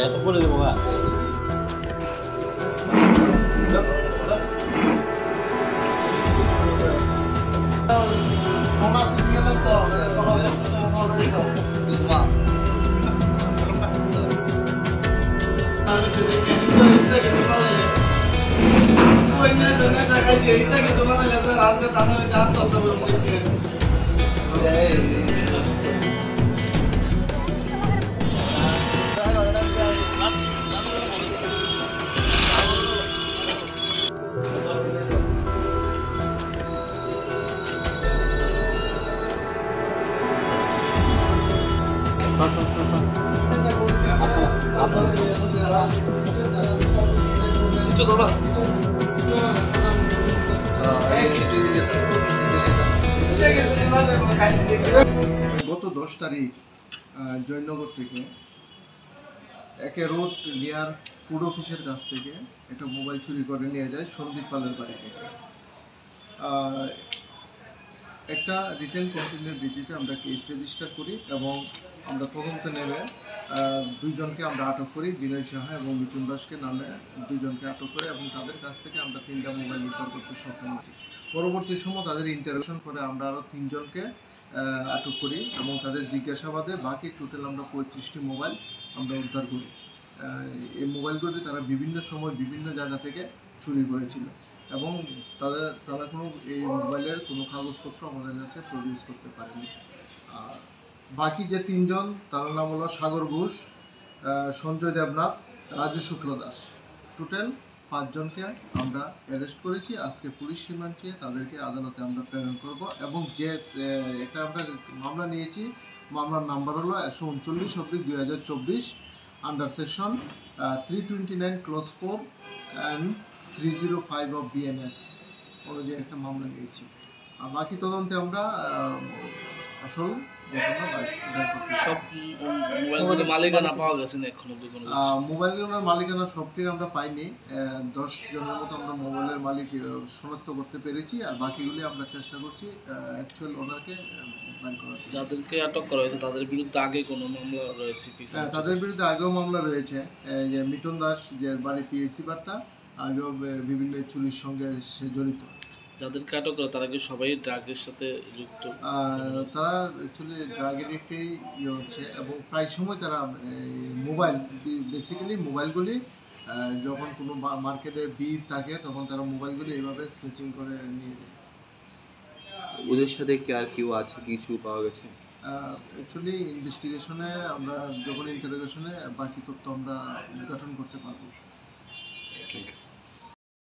এত করে দেবো না। গত 10 তারিখ জয়নগর থেকে একে রোড নিয়ার ফুড অফিসের কাছ থেকে একটা মোবাইল চুরি করে নিয়ে যায় সন্দীপ পালের বাড়ি থেকে। একটা রিটেন কমপ্লেনের ভিত্তিতে আমরা কেস রেজিস্টার করি এবং আমরা তদন্তে নেমে দুইজনকে আমরা আটক করি, বিনয় সাহা এবং মিঠুন দাসকে নামে দুইজনকে আটক করে এবং তাদের কাছ থেকে আমরা 3টা মোবাইল উদ্ধার করতে সক্ষম হয়েছি। পরবর্তী সময় তাদের ইন্টারোগেশন করে আমরা আরও 3 জনকে আটক করি এবং তাদের জিজ্ঞাসাবাদে বাকি টোটাল আমরা 35টি মোবাইল আমরা উদ্ধার করি। এই মোবাইলগুলি তারা বিভিন্ন সময় বিভিন্ন জায়গা থেকে চুরি করেছিল এবং তারা কোনো এই মোবাইলের কোনো কাগজপত্র আমাদের কাছে প্রডিউস করতে পারেনি। আর বাকি যে 3 জন তার নাম হলো সাগর ঘোষ, সঞ্জয় দেবনাথ, রাজু শুক্ল দাস। টোটাল 5 জনকে আমরা অ্যারেস্ট করেছি। আজকে পুলিশ রিমান্ড চেয়ে তাদেরকে আদালতে আমরা প্রেরণ করব এবং যে এটা আমরা মামলা নিয়েছি, মামলার নাম্বার হলো 139/2024 under section 329 clause 4 and 305 of BNS অনুযায়ী একটা মামলা নিয়েছি। আর বাকি তদন্তে আমরা আসল সব মোবাইলের মালিকানা পাওয়া গেছে না এখনো? মোবাইলের মালিকানা সবটির আমরা পাইনি। 10 জনের মতো আমরা মোবাইলের মালিক শনাক্ত করতে পেরেছি আর বাকিগুলি আমরা চেষ্টা করছি অ্যাকচুয়াল ওনারকে বের করার। যাদেরকে আটক করা হয়েছে তাদের বিরুদ্ধে আগে কোনো মামলা রয়েছে কি? তাদের বিরুদ্ধে আগেও মামলা রয়েছে। যে মিঠুন দাস, যে বাড়ি PSC বাট্টা, আগেও বিভিন্ন চুরির সঙ্গে সে জড়িত। যাদেরকে আটক করা তারা কি সবাই ড্রাগের সাথে যুক্ত? তারা অ্যাকচুয়ালি ড্রাগ এডিক্টেই হচ্ছে এবং প্রায় সময় তারা মোবাইল, বেসিক্যালি মোবাইলগুলি যখন কোনো মার্কেটে ভিড় থাকে তখন তারা মোবাইলগুলি এইভাবে স্নেচিং করে নিয়ে যায়। ওদের সাথে কি আর কেউ আছে, কিছু পাওয়া গেছে? অ্যাকচুয়ালি ইনভেস্টিগেশনে আমরা যখন ইন্টারোগেশনে বাকি তথ্য আমরা উদ্ঘাটন করতে পারবো।